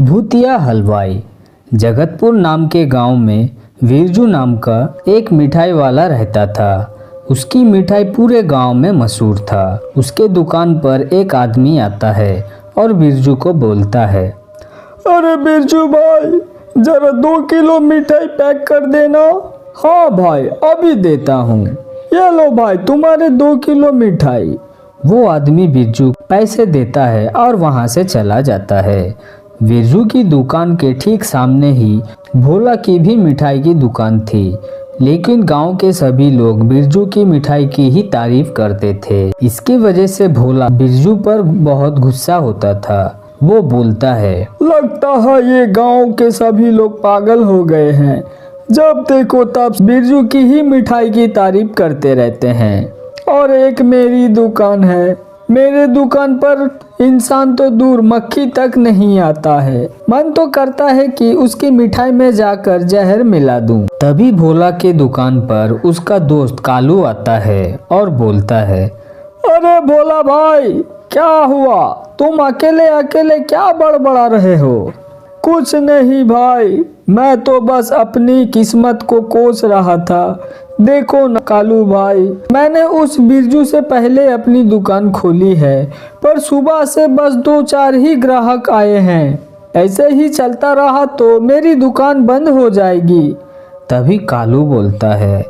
भूतिया हलवाई। जगतपुर नाम के गांव में बिरजू नाम का एक मिठाई वाला रहता था। उसकी मिठाई पूरे गांव में मशहूर था। उसके दुकान पर एक आदमी आता है और बिरजू को बोलता है, अरे बिरजू भाई, जरा 2 किलो मिठाई पैक कर देना। हाँ भाई, अभी देता हूँ। ये लो भाई, तुम्हारे 2 किलो मिठाई। वो आदमी बिरजू पैसे देता है और वहाँ से चला जाता है। बिरजू की दुकान के ठीक सामने ही भोला की भी मिठाई की दुकान थी, लेकिन गांव के सभी लोग बिरजू की मिठाई की ही तारीफ करते थे। इसकी वजह से भोला बिरजू पर बहुत गुस्सा होता था। वो बोलता है, लगता है ये गांव के सभी लोग पागल हो गए हैं। जब देखो तब बिरजू की ही मिठाई की तारीफ करते रहते हैं। और एक मेरी दुकान है, मेरे दुकान पर इंसान तो दूर मक्खी तक नहीं आता है। मन तो करता है कि उसकी मिठाई में जाकर जहर मिला दूं। तभी भोला के दुकान पर उसका दोस्त कालू आता है और बोलता है, अरे भोला भाई, क्या हुआ? तुम अकेले अकेले क्या बड़बड़ा रहे हो? कुछ नहीं भाई, मैं तो बस अपनी किस्मत को कोस रहा था। देखो न कालू भाई, मैंने उस बिरजू से पहले अपनी दुकान खोली है, पर सुबह से बस 2-4 ही ग्राहक आए हैं। ऐसे ही चलता रहा तो मेरी दुकान बंद हो जाएगी। तभी कालू बोलता है,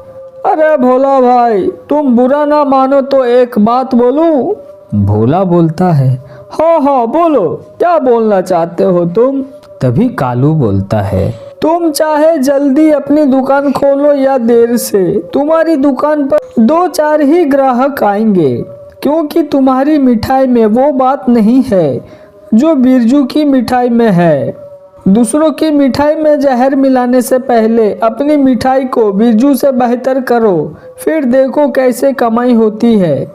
अरे भोला भाई, तुम बुरा ना मानो तो एक बात बोलूं? भोला बोलता है, हाँ हाँ बोलो, क्या बोलना चाहते हो तुम? तभी कालू बोलता है, तुम चाहे जल्दी अपनी दुकान खोलो या देर से, तुम्हारी दुकान पर 2-4 ही ग्राहक आएंगे, क्योंकि तुम्हारी मिठाई में वो बात नहीं है जो बिरजू की मिठाई में है। दूसरों की मिठाई में जहर मिलाने से पहले अपनी मिठाई को बिरजू से बेहतर करो, फिर देखो कैसे कमाई होती है।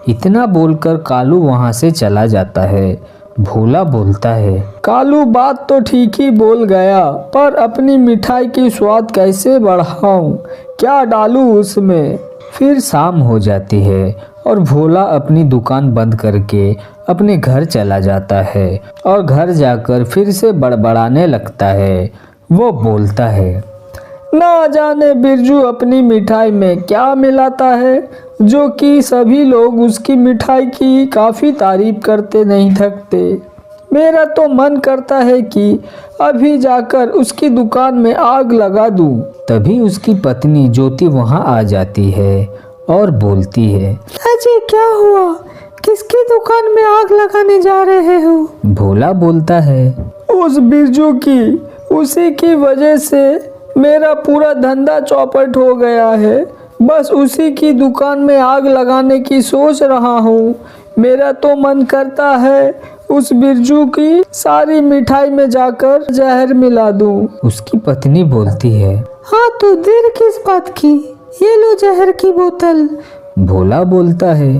इतना बोलकर कालू वहां से चला जाता है। भोला बोलता है, कालू बात तो ठीक ही बोल गया, पर अपनी मिठाई की स्वाद कैसे बढ़ाऊं? क्या डालूं उसमें? फिर शाम हो जाती है और भोला अपनी दुकान बंद करके अपने घर चला जाता है और घर जाकर फिर से बड़बड़ाने लगता है। वो बोलता है, ना जाने बिरजू अपनी मिठाई में क्या मिलाता है, जो कि सभी लोग उसकी मिठाई की काफ़ी तारीफ करते नहीं थकते। मेरा तो मन करता है कि अभी जाकर उसकी दुकान में आग लगा दूं। तभी उसकी पत्नी ज्योति वहां आ जाती है और बोलती है, अजय क्या हुआ? किसकी दुकान में आग लगाने जा रहे हो? भोला बोलता है, उस बिरजू की, उसी की वजह से मेरा पूरा धंधा चौपट हो गया है। बस उसी की दुकान में आग लगाने की सोच रहा हूँ। मेरा तो मन करता है उस बिरजू की सारी मिठाई में जाकर जहर मिला दूं। उसकी पत्नी बोलती है, हाँ तो देर किस बात की, ये लो जहर की बोतल। भोला बोलता है,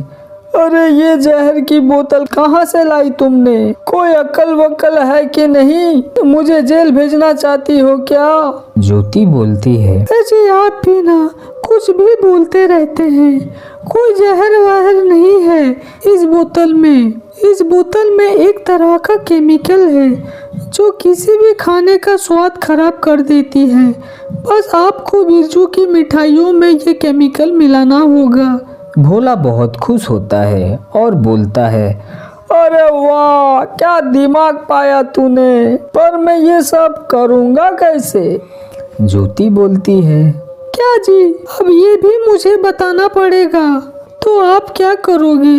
अरे ये जहर की बोतल कहाँ से लाई तुमने? कोई अक्ल वक्ल है कि नहीं? मुझे जेल भेजना चाहती हो क्या? ज्योति बोलती है, जी आप भी ना कुछ भी बोलते रहते हैं। कोई जहर वहर नहीं है इस बोतल में। इस बोतल में एक तरह का केमिकल है जो किसी भी खाने का स्वाद खराब कर देती है। बस आपको बिरजू की मिठाइयों में ये केमिकल मिलाना होगा। भोला बहुत खुश होता है और बोलता है, अरे वाह, क्या दिमाग पाया तूने, पर मैं ये सब करूँगा कैसे? ज्योति बोलती है, क्या जी, अब ये भी मुझे बताना पड़ेगा। तो आप क्या करोगे?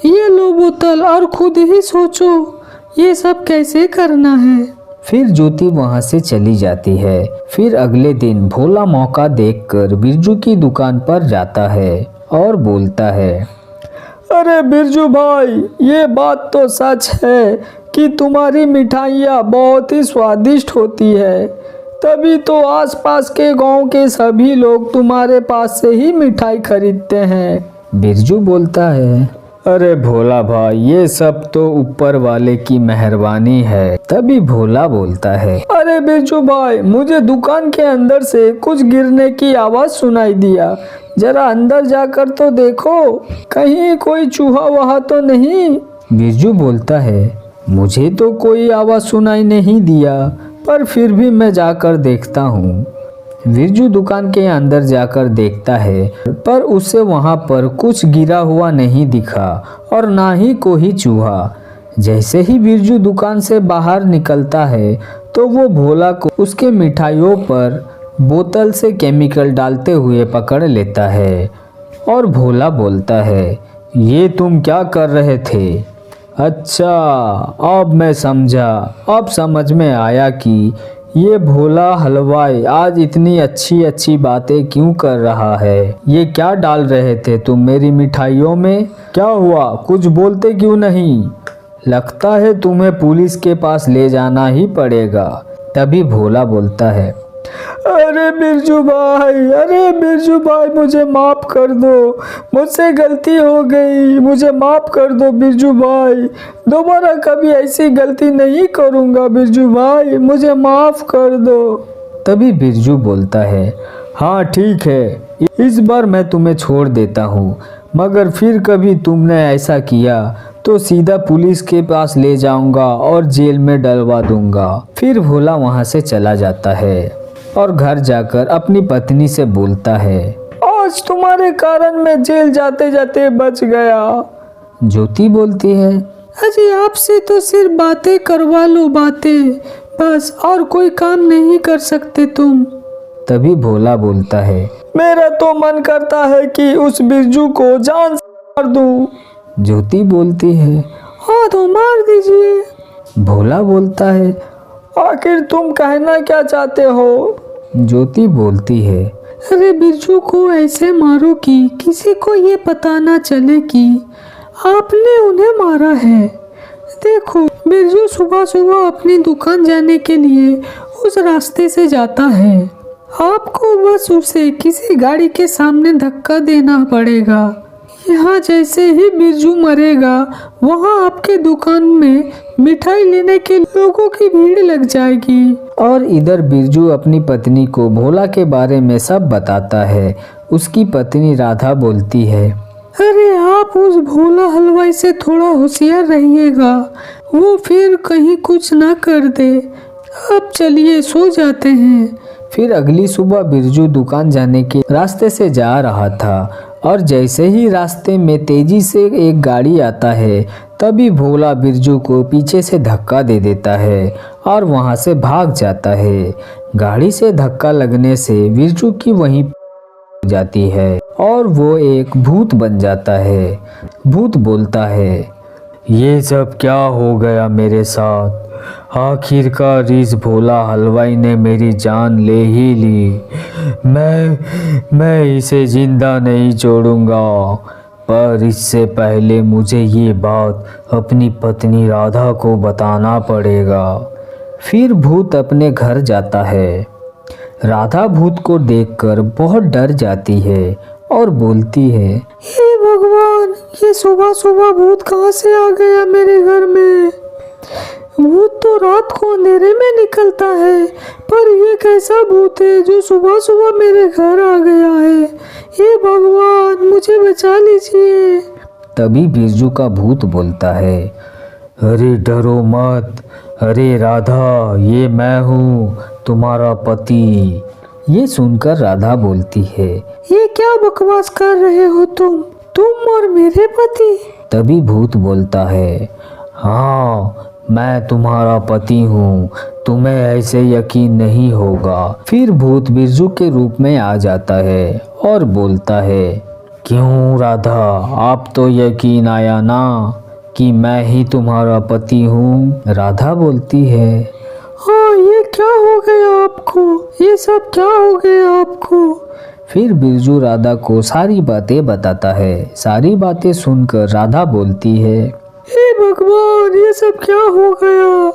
ये लो बोतल और खुद ही सोचो ये सब कैसे करना है। फिर ज्योति वहां से चली जाती है। फिर अगले दिन भोला मौका देखकर बिरजू की दुकान पर जाता है और बोलता है, अरे बिरजू भाई, ये बात तो सच है कि तुम्हारी मिठाइयाँ बहुत ही स्वादिष्ट होती है, तभी तो आसपास के गांव के सभी लोग तुम्हारे पास से ही मिठाई खरीदते हैं। बिरजू बोलता है, अरे भोला भाई, ये सब तो ऊपर वाले की मेहरबानी है। तभी भोला बोलता है, अरे बिरजू भाई, मुझे दुकान के अंदर से कुछ गिरने की आवाज़ सुनाई दिया, जरा अंदर जाकर तो देखो, कहीं कोई चूहा वहा तो नहीं? बिरजू बोलता है, मुझे तो कोई आवाज़ सुनाई नहीं दिया, पर फिर भी मैं जाकर देखता हूँ। बिरजू दुकान के अंदर जाकर देखता है, पर उसे वहाँ पर कुछ गिरा हुआ नहीं दिखा और ना ही कोई चूहा। जैसे ही बिरजू दुकान से बाहर निकलता है तो वो भोला को उसके मिठाइयों पर बोतल से केमिकल डालते हुए पकड़ लेता है और भोला बोलता है, ये तुम क्या कर रहे थे? अच्छा, अब मैं समझा। अब समझ में आया कि ये भोला हलवाई आज इतनी अच्छी अच्छी बातें क्यों कर रहा है। ये क्या डाल रहे थे तुम मेरी मिठाइयों में? क्या हुआ, कुछ बोलते क्यों नहीं? लगता है तुम्हें पुलिस के पास ले जाना ही पड़ेगा। तभी भोला बोलता है, अरे बिरजू भाई, मुझे माफ़ कर दो, मुझसे गलती हो गई, मुझे माफ़ कर दो बिरजू भाई, दोबारा कभी ऐसी गलती नहीं करूँगा बिरजू भाई, मुझे माफ़ कर दो। तभी बिरजू बोलता है, हाँ ठीक है, इस बार मैं तुम्हें छोड़ देता हूँ, मगर फिर कभी तुमने ऐसा किया तो सीधा पुलिस के पास ले जाऊंगा और जेल में डलवा दूंगा। फिर भोला वहाँ से चला जाता है और घर जाकर अपनी पत्नी से बोलता है, आज तुम्हारे कारण मैं जेल जाते जाते बच गया। ज्योति बोलती है, अजी आपसे तो सिर्फ बातें करवा लो, बातें बस, और कोई काम नहीं कर सकते तुम। तभी भोला बोलता है, मेरा तो मन करता है कि उस बिरजू को जान से मार दूं। ज्योति बोलती है, हाँ तो मार दीजिए। भोला बोलता है, आखिर तुम कहना क्या चाहते हो? ज्योति बोलती है, अरे बिरजू को ऐसे मारो कि किसी को ये पता ना चले कि आपने उन्हें मारा है। देखो, बिरजू सुबह सुबह अपनी दुकान जाने के लिए उस रास्ते से जाता है। आपको बस उसे किसी गाड़ी के सामने धक्का देना पड़ेगा। यहाँ जैसे ही बिरजू मरेगा, वहाँ आपके दुकान में मिठाई लेने के लोगों की भीड़ लग जाएगी। और इधर बिरजू अपनी पत्नी को भोला के बारे में सब बताता है। उसकी पत्नी राधा बोलती है, अरे आप उस भोला हलवाई से थोड़ा होशियार रहिएगा, वो फिर कहीं कुछ ना कर दे। अब चलिए सो जाते हैं। फिर अगली सुबह बिरजू दुकान जाने के रास्ते से जा रहा था और जैसे ही रास्ते में तेजी से एक गाड़ी आता है, तभी भोला बिरजू को पीछे से धक्का दे देता है और वहां से भाग जाता है। गाड़ी से धक्का लगने से बिरजू की वहीं जाती है और वो एक भूत बन जाता है। भूत बोलता है, ये सब क्या हो गया मेरे साथ? आखिरकार इस भोला हलवाई ने मेरी जान ले ही ली। मैं इसे जिंदा नहीं छोड़ूंगा, पर इससे पहले मुझे ये बात अपनी पत्नी राधा को बताना पड़ेगा। फिर भूत अपने घर जाता है। राधा भूत को देखकर बहुत डर जाती है और बोलती है, हे भगवान, ये सुबह सुबह भूत कहाँ से आ गया मेरे घर में? भूत तो रात को अंधेरे में निकलता है, पर ये कैसा भूत है जो सुबह सुबह मेरे घर आ गया है? हे भगवान, मुझे बचा लीजिए। तभी बिरजू का भूत बोलता है, अरे डरो मत, अरे राधा, ये मैं हूँ, तुम्हारा पति। ये सुनकर राधा बोलती है, ये क्या बकवास कर रहे हो तुम और मेरे पति? तभी भूत बोलता है, हाँ, मैं तुम्हारा पति हूँ, तुम्हें ऐसे यकीन नहीं होगा। फिर भूत बिरजू के रूप में आ जाता है और बोलता है, क्यों राधा, आप तो यकीन आया ना कि मैं ही तुम्हारा पति हूँ? राधा बोलती है, हाँ, ये क्या हो गया आपको? ये सब क्या हो गया आपको? फिर बिरजू राधा को सारी बातें बताता है। सारी बातें सुनकर राधा बोलती है, हे भगवान, ये सब क्या हो गया?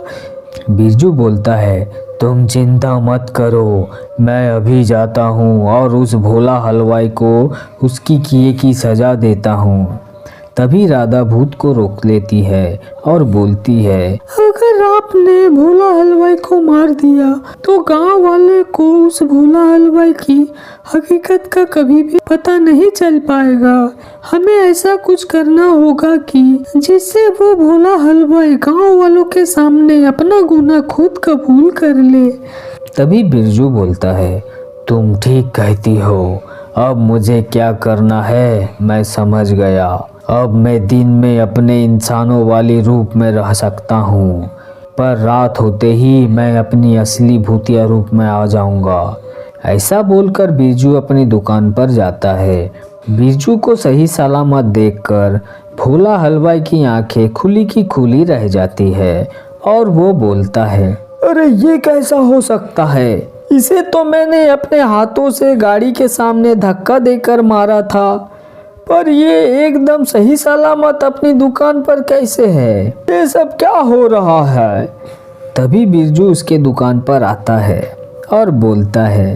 बिरजू बोलता है, तुम चिंता मत करो, मैं अभी जाता हूँ और उस भोला हलवाई को उसकी किए की सज़ा देता हूँ। तभी राधा भूत को रोक लेती है और बोलती है, अगर आपने भोला हलवाई को मार दिया तो गांव वाले को उस भोला हलवाई की हकीकत का कभी भी पता नहीं चल पाएगा। हमें ऐसा कुछ करना होगा कि जिससे वो भोला हलवाई गांव वालों के सामने अपना गुनाह खुद कबूल कर ले। तभी बिरजू बोलता है, तुम ठीक कहती हो, अब मुझे क्या करना है मैं समझ गया। अब मैं दिन में अपने इंसानों वाली रूप में रह सकता हूँ, पर रात होते ही मैं अपनी असली भूतिया रूप में आ जाऊँगा। ऐसा बोलकर बिरजू अपनी दुकान पर जाता है। बिरजू को सही सलामत देखकर भोला हलवाई की आंखें खुली की खुली रह जाती है और वो बोलता है, अरे ये कैसा हो सकता है? इसे तो मैंने अपने हाथों से गाड़ी के सामने धक्का देकर मारा था, पर ये एकदम सही सलामत अपनी दुकान पर कैसे है? ये सब क्या हो रहा है? तभी बिरजू उसके दुकान पर आता है और बोलता है,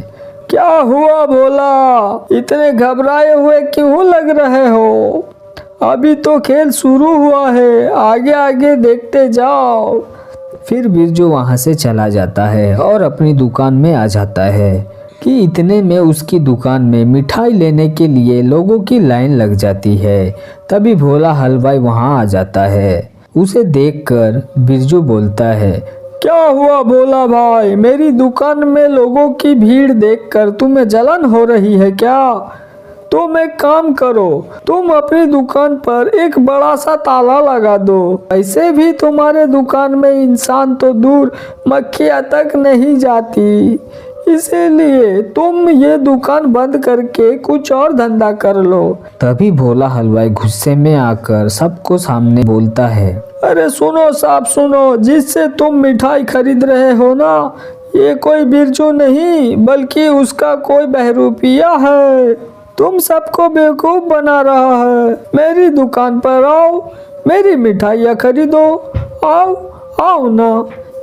क्या हुआ भोला? इतने घबराए हुए क्यों लग रहे हो? अभी तो खेल शुरू हुआ है, आगे आगे देखते जाओ। फिर बिरजू वहाँ से चला जाता है और अपनी दुकान में आ जाता है कि इतने में उसकी दुकान में मिठाई लेने के लिए लोगों की लाइन लग जाती है। तभी भोला हलवाई वहाँ आ जाता है। उसे देखकर बिरजू बोलता है, क्या हुआ भोला भाई? मेरी दुकान में लोगों की भीड़ देखकर तुम्हें जलन हो रही है क्या? तुम एक काम करो, तुम अपनी दुकान पर एक बड़ा सा ताला लगा दो। ऐसे भी तुम्हारे दुकान में इंसान तो दूर मक्खियाँ तक नहीं जाती, इसीलिए तुम ये दुकान बंद करके कुछ और धंधा कर लो। तभी भोला हलवाई गुस्से में आकर सबको सामने बोलता है, अरे सुनो साहब सुनो, जिससे तुम मिठाई खरीद रहे हो ना, ये कोई बिरजू नहीं बल्कि उसका कोई बहरूपिया है। तुम सबको बेवकूफ बना रहा है। मेरी दुकान पर आओ, मेरी मिठाइयाँ खरीदो, आओ आओ ना।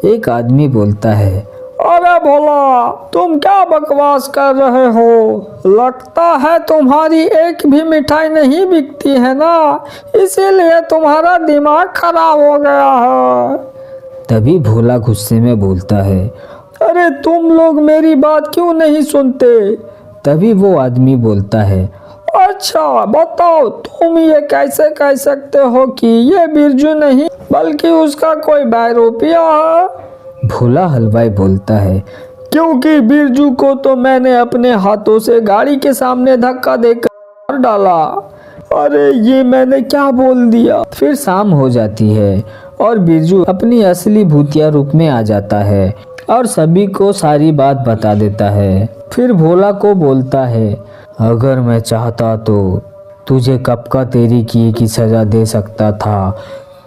एक आदमी बोलता है, अरे भोला, तुम क्या बकवास कर रहे हो? लगता है तुम्हारी एक भी मिठाई नहीं बिकती है ना, इसीलिए तुम्हारा दिमाग खराब हो गया है। तभी भोला गुस्से में बोलता है, अरे तुम लोग मेरी बात क्यों नहीं सुनते? तभी वो आदमी बोलता है, अच्छा बताओ, तुम ये कैसे कह सकते हो कि ये बिरजू नहीं बल्कि उसका कोई बहरूपिया है? भोला हलवाई बोलता है, क्योंकि बिरजू को तो मैंने अपने हाथों से गाड़ी के सामने धक्का देकर मार डाला। अरे ये मैंने क्या बोल दिया? फिर शाम हो जाती है और बिरजू अपनी असली भूतिया रूप में आ जाता है और सभी को सारी बात बता देता है। फिर भोला को बोलता है, अगर मैं चाहता तो तुझे कब का तेरी की सज़ा दे सकता था,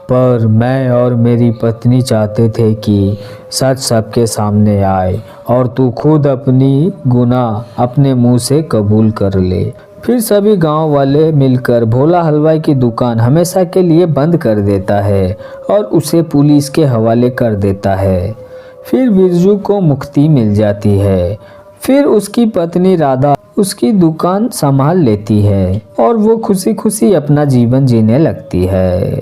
पर मैं और मेरी पत्नी चाहते थे कि सच सबके सामने आए और तू खुद अपनी गुनाह अपने मुंह से कबूल कर ले। फिर सभी गांव वाले मिलकर भोला हलवाई की दुकान हमेशा के लिए बंद कर देता है और उसे पुलिस के हवाले कर देता है। फिर बिरजू को मुक्ति मिल जाती है। फिर उसकी पत्नी राधा उसकी दुकान संभाल लेती है और वो खुशी खुशी अपना जीवन जीने लगती है।